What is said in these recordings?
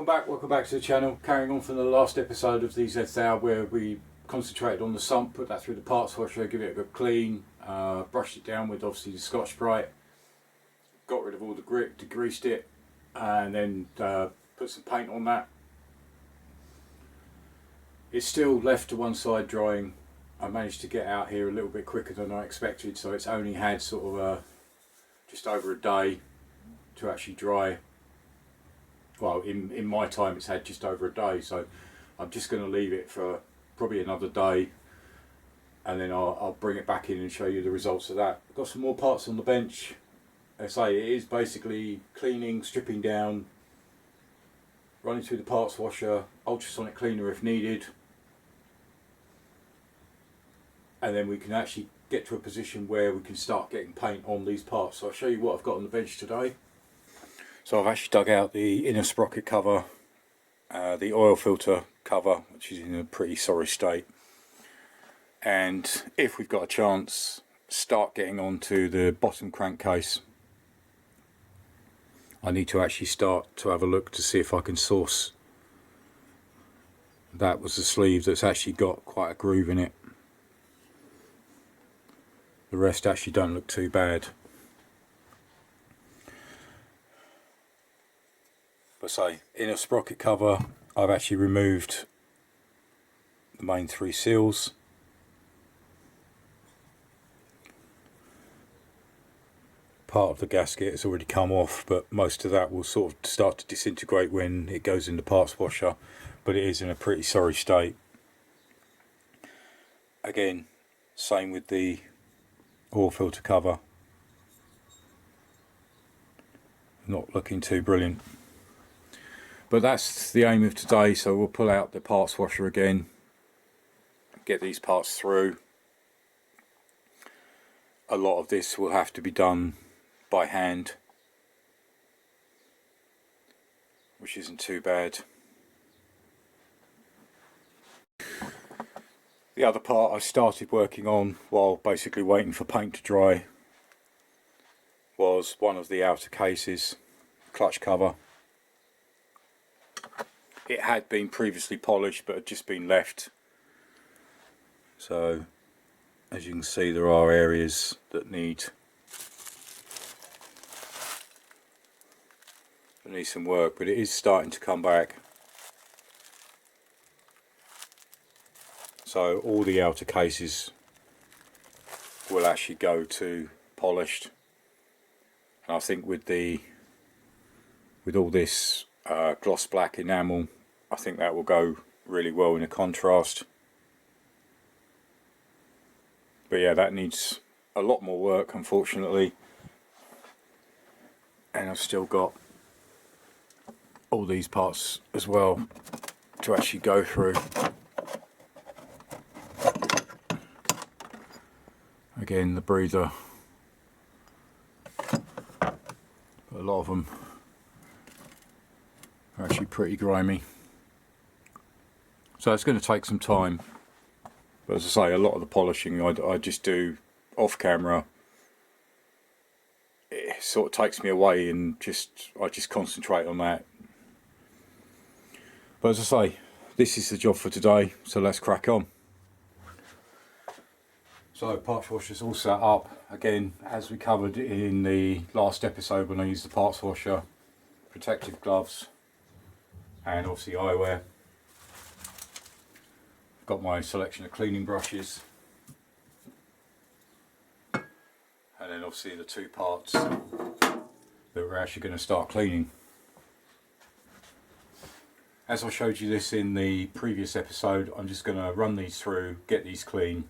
welcome back to the channel. Carrying on from the last episode of the Z1000 where we concentrated on the sump, put that through the parts washer, give it a good clean, brushed it down with obviously the Scotch-Brite, got rid of all the grit, degreased it, and then put some paint on that. It's still left to one side drying. I managed to get out here a little bit quicker than I expected, so it's only had sort of just over a day to actually dry. Well, in my time it's had just over a day, so I'm just going to leave it for probably another day, and then I'll bring it back in and show you the results of that. I've got some more parts on the bench. As I say, it is basically cleaning, stripping down, running through the parts washer, ultrasonic cleaner if needed, and then we can actually get to a position where we can start getting paint on these parts. So I'll show you what I've got on the bench today. So I've actually dug out the inner sprocket cover, the oil filter cover, which is in a pretty sorry state, and if we've got a chance, start getting onto the bottom crankcase. I need to actually start to have a look to see if I can source. That was the sleeve that's actually got quite a groove in it. The rest actually don't look too bad. But say, inner sprocket cover, I've actually removed the main three seals. Part of the gasket has already come off, but most of that will sort of start to disintegrate when it goes in the parts washer, but it is in a pretty sorry state. Again, same with the oil filter cover, not looking too brilliant. But that's the aim of today, so we'll pull out the parts washer again, get these parts through. A lot of this will have to be done by hand, which isn't too bad. The other part I started working on while basically waiting for paint to dry was one of the outer cases, clutch cover. It had been previously polished but had just been left, so as you can see there are areas that need some work, but it is starting to come back. So all the outer cases will actually go to polished, and I think with all this gloss black enamel, I think that will go really well in a contrast. But yeah, that needs a lot more work unfortunately, and I've still got all these parts as well to actually go through. Again, the breather, but a lot of them are actually pretty grimy, so it's going to take some time. But as I say, a lot of the polishing I just do off camera. It sort of takes me away, and I just concentrate on that. But as I say, this is the job for today, so let's crack on. So parts washer's all set up again, as we covered in the last episode when I used the parts washer. Protective gloves and obviously eyewear. I've got my selection of cleaning brushes, and then obviously the two parts that we're actually going to start cleaning. As I showed you this in the previous episode, I'm just going to run these through, get these clean.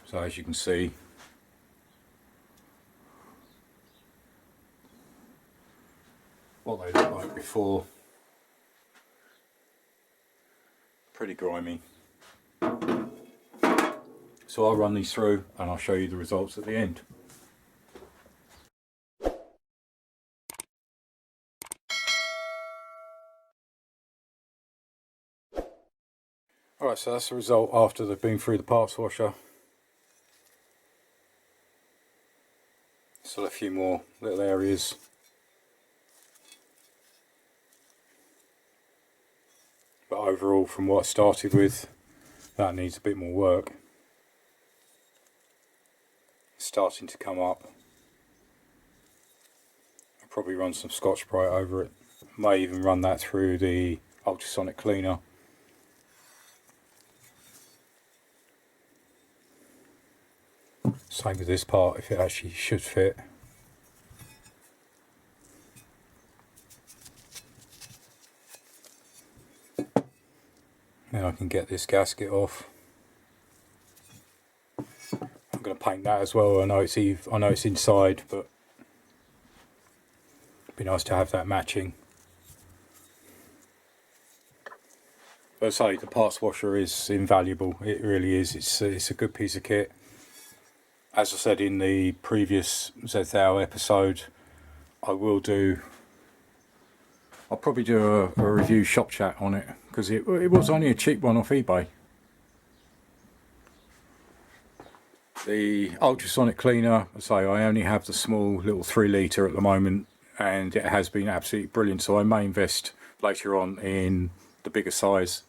So as you can see, what they look like before, pretty grimy. So I'll run these through and I'll show you the results at the end. Alright, so that's the result after they've been through the parts washer. Still a few more little areas overall from what I started with, that needs a bit more work. It's starting to come up. I'll probably run some Scotch-Brite over it. May even run that through the ultrasonic cleaner. Same with this part, if it actually should fit. Then I can get this gasket off. I'm going to paint that as well. I know it's inside, but it'd be nice to have that matching. As I say, the parts washer is invaluable. It really is. It's a good piece of kit. As I said in the previous Z1000 episode, I'll probably do a review shop chat on it, because it was only a cheap one off eBay. The ultrasonic cleaner, I say, I only have the small little 3 litre at the moment, and it has been absolutely brilliant, so I may invest later on in the bigger size.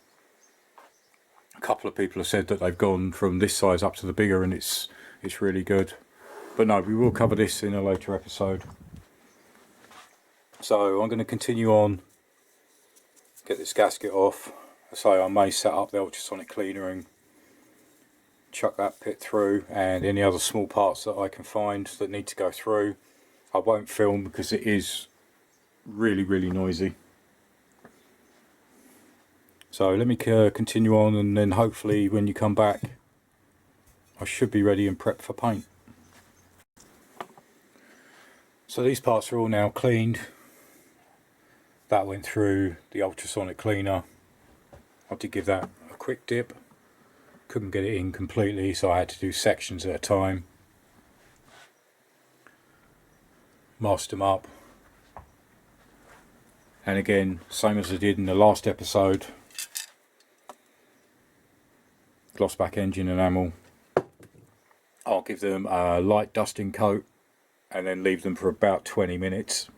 A couple of people have said that they've gone from this size up to the bigger, and it's really good. But no, we will cover this in a later episode. So I'm going to continue on, get this gasket off. I say I may set up the ultrasonic cleaner and chuck that pit through, and any other small parts that I can find that need to go through. I won't film because it is really noisy. So let me continue on, and then hopefully when you come back I should be ready and prepped for paint. So these parts are all now cleaned. That went through the ultrasonic cleaner. I did give that a quick dip. Couldn't get it in completely, so I had to do sections at a time. Masked them up. And again, same as I did in the last episode. Gloss back engine enamel. I'll give them a light dusting coat and then leave them for about 20 minutes.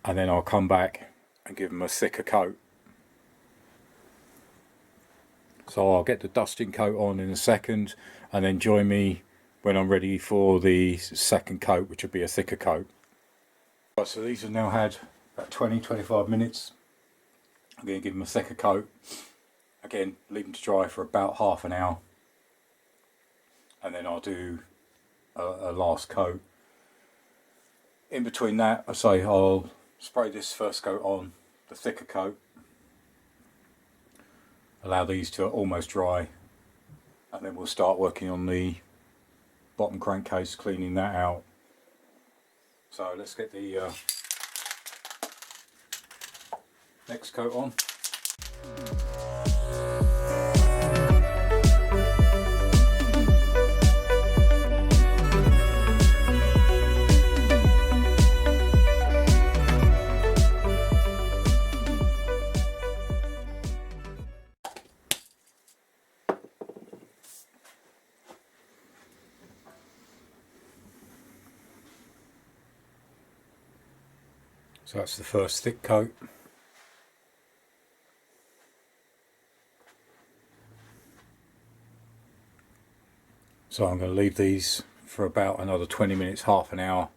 And then I'll come back and give them a thicker coat. So I'll get the dusting coat on in a second, and then join me when I'm ready for the second coat, which will be a thicker coat. Right, so these have now had about 20-25 minutes. I'm going to give them a thicker coat. Again, leave them to dry for about half an hour. And then I'll do a last coat. In between that, I say I'll spray this first coat on, the thicker coat. Allow these to almost dry, and then we'll start working on the bottom crankcase, cleaning that out. So let's get the next coat on. So that's the first thick coat. So I'm going to leave these for about another 20 minutes, half an hour.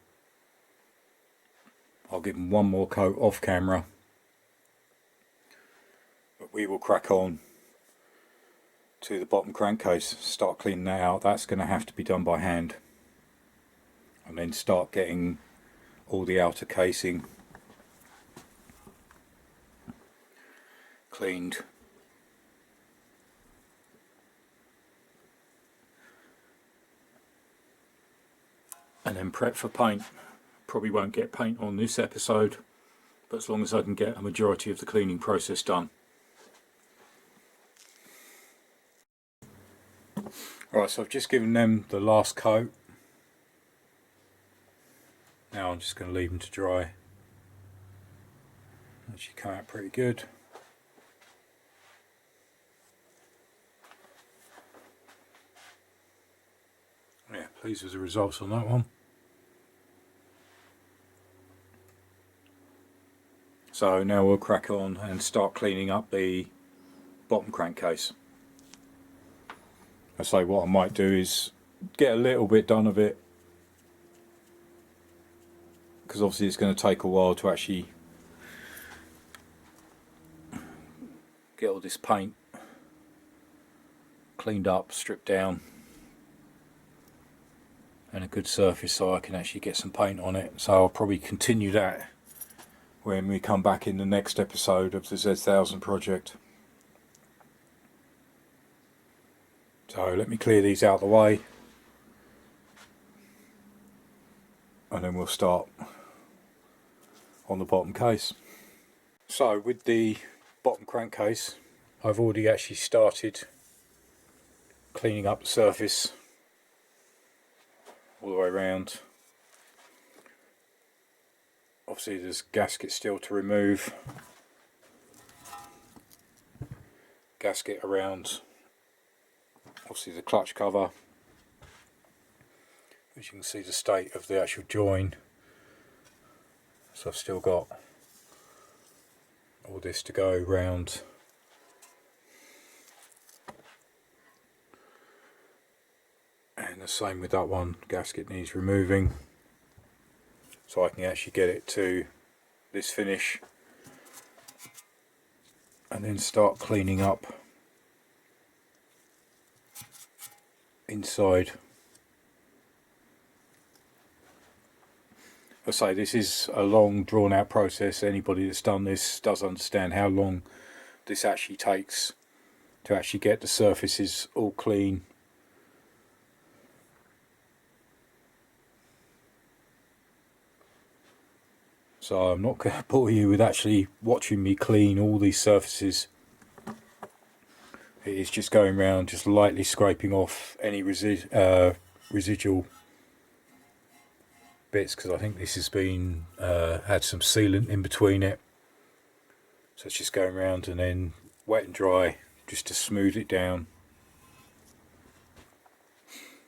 I'll give them one more coat off camera. But we will crack on to the bottom crankcase, start cleaning that out. That's going to have to be done by hand. And then start getting all the outer casing cleaned. And then prep for paint. Probably won't get paint on this episode, but as long as I can get a majority of the cleaning process done. Alright, so I've just given them the last coat. Now I'm just going to leave them to dry. Actually come out pretty good. Yeah, pleased with the results on that one. So now we'll crack on and start cleaning up the bottom crankcase. I say what I might do is get a little bit done of it, because obviously it's going to take a while to actually get all this paint cleaned up, stripped down, and a good surface so I can actually get some paint on it. So I'll probably continue that when we come back in the next episode of the Z1000 project. So let me clear these out of the way, and then we'll start on the bottom case. So with the bottom crankcase, I've already actually started cleaning up the surface all the way around. Obviously there's gasket still to remove, gasket around obviously the clutch cover, as you can see the state of the actual join. So I've still got all this to go round. And the same with that one, gasket needs removing, so I can actually get it to this finish and then start cleaning up inside. I say this is a long drawn out process. Anybody that's done this does understand how long this actually takes to actually get the surfaces all clean. So I'm not going to bore you with actually watching me clean all these surfaces. It is just going around, just lightly scraping off any residual bits, because I think this has been had some sealant in between it. So it's just going around and then wet and dry just to smooth it down.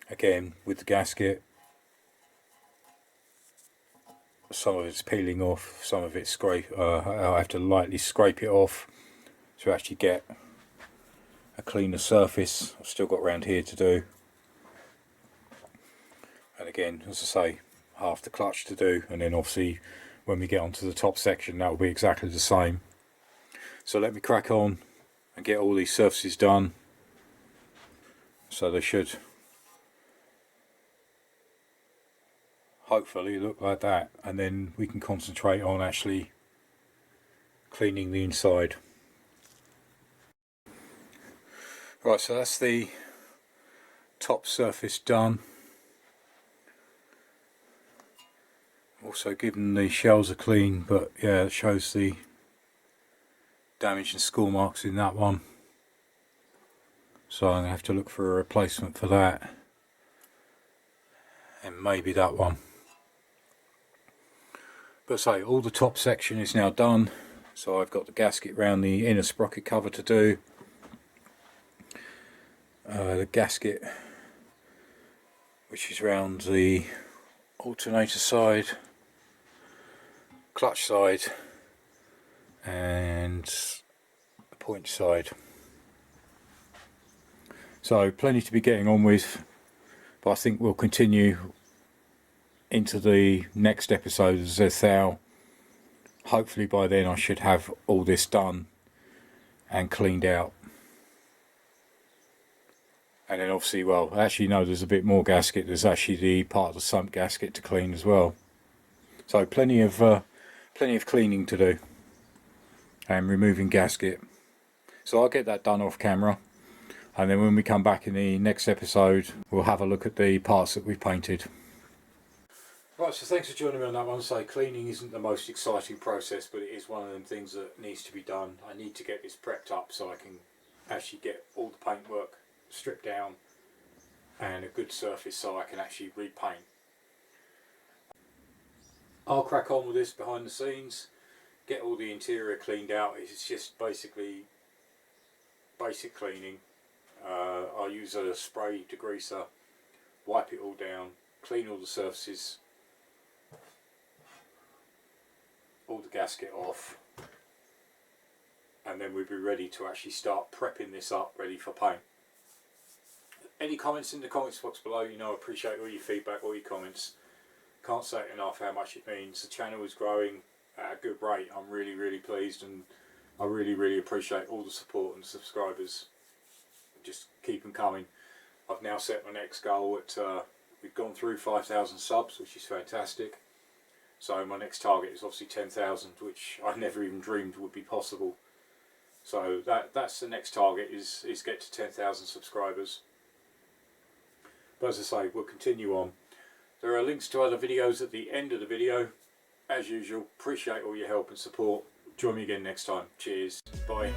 Again with the gasket, some of it's peeling off, some of it's I have to lightly scrape it off to actually get a cleaner surface. I've still got around here to do, and again, as I say, half the clutch to do, and then obviously when we get onto the top section that will be exactly the same. So let me crack on and get all these surfaces done, so they should hopefully look like that, and then we can concentrate on actually cleaning the inside. Right, so that's the top surface done. Also given the shells are clean, but yeah, it shows the damage and score marks in that one, so I'm going to have to look for a replacement for that, and maybe that one. But say all the top section is now done, so I've got the gasket around the inner sprocket cover to do, the gasket which is around the alternator side, clutch side and the point side. So plenty to be getting on with, but I think we'll continue into the next episode of Z1000. Hopefully by then I should have all this done and cleaned out. And then obviously, well, actually no, there's a bit more gasket. There's actually the part of the sump gasket to clean as well. So plenty of cleaning to do and removing gasket. So I'll get that done off camera, and then when we come back in the next episode we'll have a look at the parts that we've painted. Right, so thanks for joining me on that one. So cleaning isn't the most exciting process, but it is one of them things that needs to be done. I need to get this prepped up so I can actually get all the paintwork stripped down and a good surface so I can actually repaint. I'll crack on with this behind the scenes, get all the interior cleaned out. It's just basically basic cleaning. I'll use a spray degreaser, wipe it all down, clean all the surfaces, all the gasket off, and then we'll be ready to actually start prepping this up, ready for paint. Any comments in the comments box below? You know, I appreciate all your feedback, all your comments. Can't say it enough how much it means. The channel is growing at a good rate. I'm really pleased, and I really appreciate all the support and subscribers. Just keep them coming. I've now set my next goal at we've gone through 5,000 subs, which is fantastic. So my next target is obviously 10,000, which I never even dreamed would be possible. So that's the next target, is get to 10,000 subscribers. But as I say, we'll continue on. There are links to other videos at the end of the video. As usual, appreciate all your help and support. Join me again next time. Cheers. Bye.